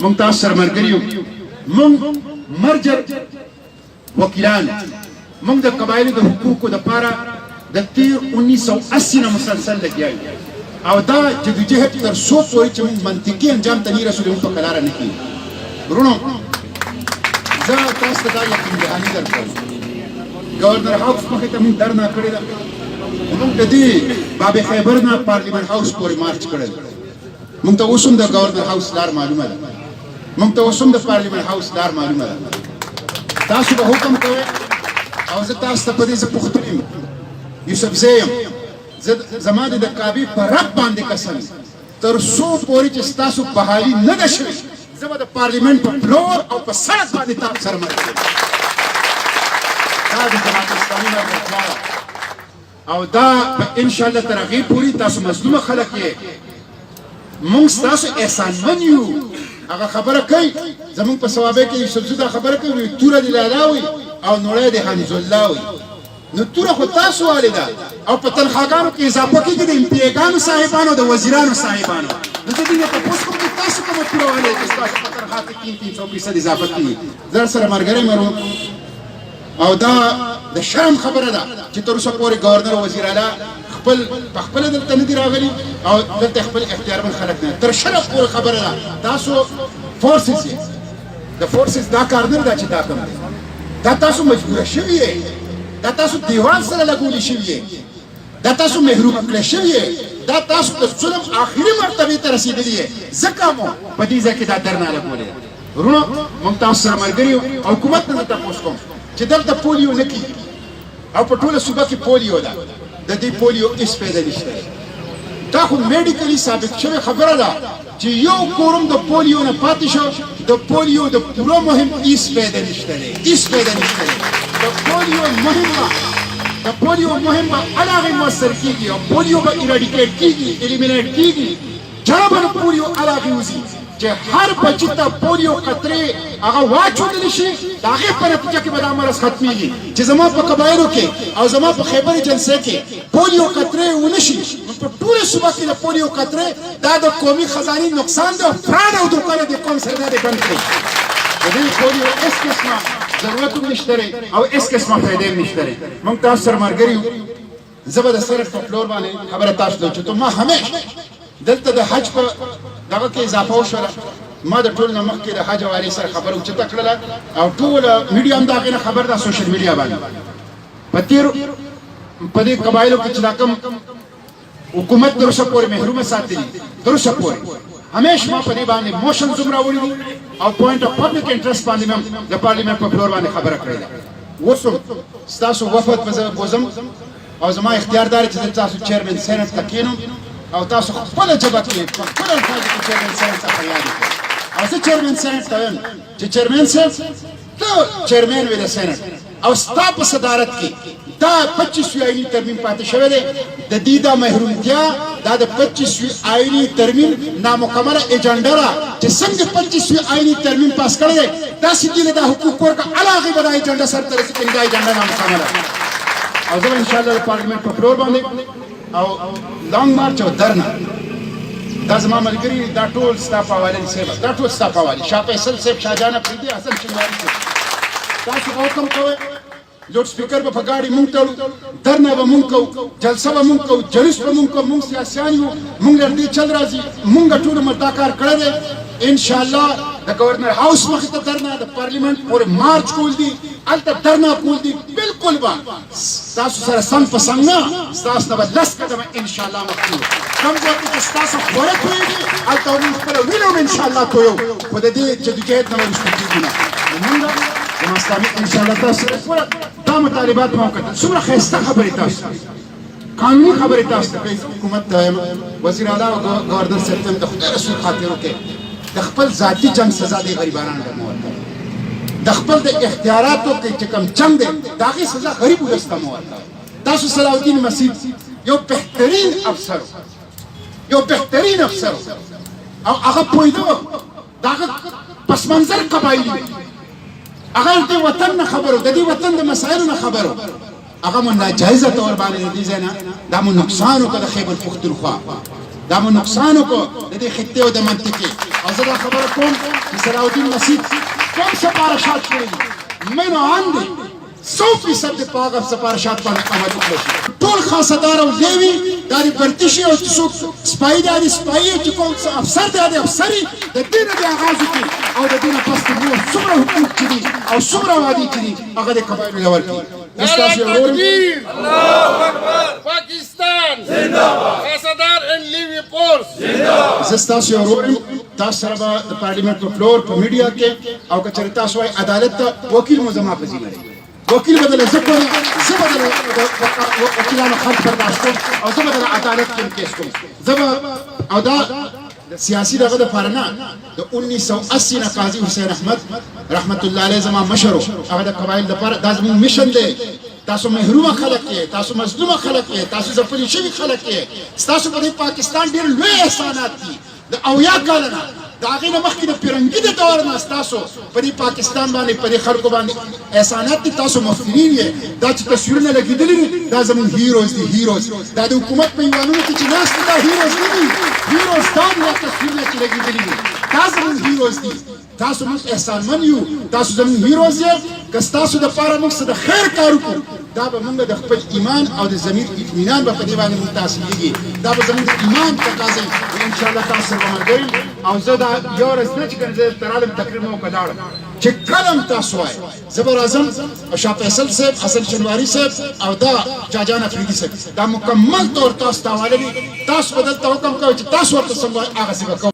مونږ تاسو سره ملګري یو مونږ مرجر وکیلان مونږ د قبایلو د حقوقو دپاره د تیر 1980 نه مسلسل لګیا یو او دا جدوجہد تر څو پورې چې مونږ منطقي انجام ته نه رسولو موږ په قلاره نه کېږو ورونو زه تاسو ته دا یقین دهاني درکوم گورنر هاوس مخې ته مونږ درنه کړې ده مونږ د دې باب خیبر نه پارلیمنت هاوس پورې مارچ کړی مونږ ته اوس هم د گورنر هاوس لار معلومه ده مونږ ته اوس هم د پارلیمنت هاوس لار معلومه ده تاسو به حکم کوئ او زه تاسو ته په دې زه پوښتنه یم یوسف زه یم زما د کعبې په رب باندې قسم تر څو پورې چې ستاسو بحالي نه ده شوې زه به د پارلیمنت په فلور او په سړک باندې تاسو سره مرسته کوم دا د جماعت اسلامي مرسته او دا په انشاءالله تر هغې پورې تاسو مظلومه خلک یې مونږ ستاسو احسانمن یو هغه خبره کوي زمونږ په ثوابه کې یوسفزو دا خبره کوي توره د لالا وي او نوړی د حنیز الله وي نو توره خو تاسو والې ده او په تنخواګانو کې اضافه کېږي د امپیګانو صاحبانو د وزیرانو صاحبانو نو زه دې نه تپوس کوم چې تاسو کومه توره والې چې ستاسو په تنخوا کې 300% اضافه کېږي زه سره ملګری مرو او دا د شرم خبره ده چې تر اوسه پورې ګورنر وزیر اعلی خپله دلته نه دي راغلي او دلته خپل اختیارمن خلک نه تر شرف پورې خبره ده تاسو فورسز یې د فورسز دا کار نه ده چې دا کوم دی دا تاسو مجبوره شوي یې دا تاسو دیوال سره لګولي شوي یې دا تاسو محروم کړی شوي یې دا تاسو د ظلم آخري مرتبې ته رسېدلي یې ځکه مو په دې ځای کې دا درنه لګولې ده ورونو موږ تاسو سره ملګري یو او حکومت نه زه تپوس کوم چې دلته پولیو نه کېږي او په ټوله صوبه کې پولیو ده د دې پولیو هېڅ فایده نشته دا خو میډیکلي ثابت شوې خبره ده چې یو کورم د پولیو نه پاتې شو د پولیو د پوره مهم هېڅ فایده نشته دی هېڅ فایده نشته دی د پولیو مهم به هغې مؤثر کېږي او پولیو به ایراډیکیټ کېږي ایلیمینیټ کېږي جړه به د پولیو هغې وځي چې هر بچي ته پولیو قطرې هغه واچولی شي د هغې په نتیجه کې به دا مرض ختمېږي چې زما په قبایلو کې او زما په خیبر جلسې کې پولیو قطرې ونه شي نو په ټوله صوبه کې د پولیو قطرې دا د قومي خزانې نقصان دی او فراد او دوکه د قوم سره دا د بند کړي د دې پولیو هېڅ قسمه ضرورت هم نشته دی او هېڅ قسمه فایده هم نشته دی موږ تاسو سره ملګري یو زه به د سرک په فلور باندې خبره تاسو ته چې ما همیش دلته د حج په دغه کې اضافه وشوله ما د ټول نه مخکې د حج والي سره خبره اوچته کړله او ټوله میډیا هم د هغې نه خبر ده سوشل میډیا باندې په دې قبایلو کې چې دا کوم حکومت تر اوسه پورې محرومه ساتلي تر اوسه پورې همیش ما په دې باندې موشنز هم راوړي دي او پوینټ اف پبلک انټرست باندې هم د پارلیمنت په فلور باندې خبره کړې ده اوس هم ستاسو وفد به زه بوزم او زما اختیار دا دی چې زه تاسو چیرمن سینټ ته کښېنم او تاسو خپله ژبه کې په خپل الفاظو کې چیرمن سینټ ته فریاد وکړئ او زه چیرمن سینټ ته وایم چې چیرمن صاحب ته چیرمن وې د سینټ او ستا په صدارت کې دا 25 آئینی ترمیم پاتې شوی دی د دې دا محرومتیا دا د 25 آئینی ترمیم نامکمله ایجنډا ده چې څنګه 25 آئینی ترمیم پاس کړی دی داسې دې دا حقوق ورکړه هغې به دا ایجنډا سرته رسي کړي دا ایجنډا نامکمله او زه به انشاءالله د پارلیمنت په فلور باندې او لانګ مارچ او درنه دا زما ملګري دا ټول ستا په حوالې صاحب دا ټول ستا په حوالې شاه فیصل صاحب شاهجان افریدي حسن شینواري صاحب تاسو به حکم کوئ لوډ سپیکر به په ګاډي مونږ تړو درنه به مونږ کوو جلسه به مونږ کوو جلوس به مونږ کوو مونږ سیاسیان یو مونږ له دې چل راځي مونږ ټولو مو دا کار کړی دی انشاءالله د گورنر هاوس مخې ته درنه د پارلیمنت پورې مارچ کول دي هلته درنه کول دي بلکل به ستاسو سره څنګ په څنګ نه ستاسو نه به 10 قدمه انشاءالله مخکې یو کوم ځای کې چې ستاسو خوره تویېږي هلته به موږ خپله وینه هم انشاءالله تویو خو د دې جدوجہد نه به وروسته کېږو نه مونږ جماعت اسلامي انشاءالله تاسو سره دا مطالبات مو وکړل څومره ښایسته خبرې تاسو قانوني خبرې تاسو ته کوي حکومت ته وایم وزیر اعلی او ګورنر صاحب ته د خدای رسول خاطر وکړئ د خپل ذاتي جنګ سزا دی غریبانو ته مو ورکړئ د خپل د اختیاراتو کې چې کوم جنګ دی د هغې سزا غریب ولس ته مو ورکړئ تاسو صلاح الدین مسیح یو بهترین افسر یو بهترین افسر او هغه پوهېده د هغه پس منظر قبایلي هغه د وطن نه خبرو د دې وطن د مسایلو نه خبرو هغه مو ناجایزه طور باندې د دې ځای نه دا مو نقصان وکړه د خیبر پښتونخوا دا مو نقصان وکړو د دې خطې او د منطقې او زه دا خبره کوم چې صلاح الدین مسیح کوم سپارښات کړي دي منعن دي 100% د پاغه سپارښات باندې عمل وکړي ټول خاصدار او دیوی دا د برتشي او څوک سپای دا د سپای چې کوم افسر دی د افسري د دین د آغاز کې او د دین پس د نور څومره حقوق کړي او څومره وادي کړي هغه د قبایل لور کړي الله اکبر پاکستان زنده باد خاصدار ان لیوی پورس زنده باد زستاسو ورورم تاسو سره د پارلیمنت په فلور په میډیا کې او کچره تاسو وايي عدالت ته وکیل مو زما په ځینې وکیل بدل زکو زبدل وکیلانو خلک برداشت کوم او زبدل عدالت کې کیس کوم زما او دا سیاسی دغه د پارنا د 1980 نه قاضي حسین احمد رحمت الله علیه زما مشر هغه د قبایل د پاره د زمون میشن دی تاسو محروم خلک یې تاسو مظلوم خلک یې تاسو ځپلي شوي خلک یې تاسو په پاکستان ډېر لوی احسانات دي د اویا کالونه د هغې نه مخکې د پیرنګي د دور نه ستاسو په دې پاکستان باندې په دې خلکو باندې احسانات دي تاسو مفترین یې دا چې تصویرونه لګېدلي دي دا زموږ هیروز دي هیروز دا د حکومت په ایوانونو کې چې ناست دي دا هیروز نه دي هیروز دا تصویرونه چې لګېدلي دي دا زموږ هیروز دي تاسو موږ احسانمن یو تاسو زموږ هیروز یې که ستاسو دپاره موږ څه د خیر کار وکړو دا به موږ د خپل ایمان او د ضمیر اطمینان به په دې باندې موږ تحصیلېږي دا به زموږ د ایمان تقاضا وي انشاءالله تاسو سره به ملګري او زه دا یو ورځ نه چې کوم زه ته رالم تقریر مې وکړ لاړم چې کله هم تاسو وایئ زه به راځم او شاه فیصل صاحب حسن شنواري صاحب او دا جاجان افریدي صاحب دا مکمل طور تاسو ته حواله دي تاسو به دلته حکم کوئ چې تاسو ورته څه وایئ هغسې به کوو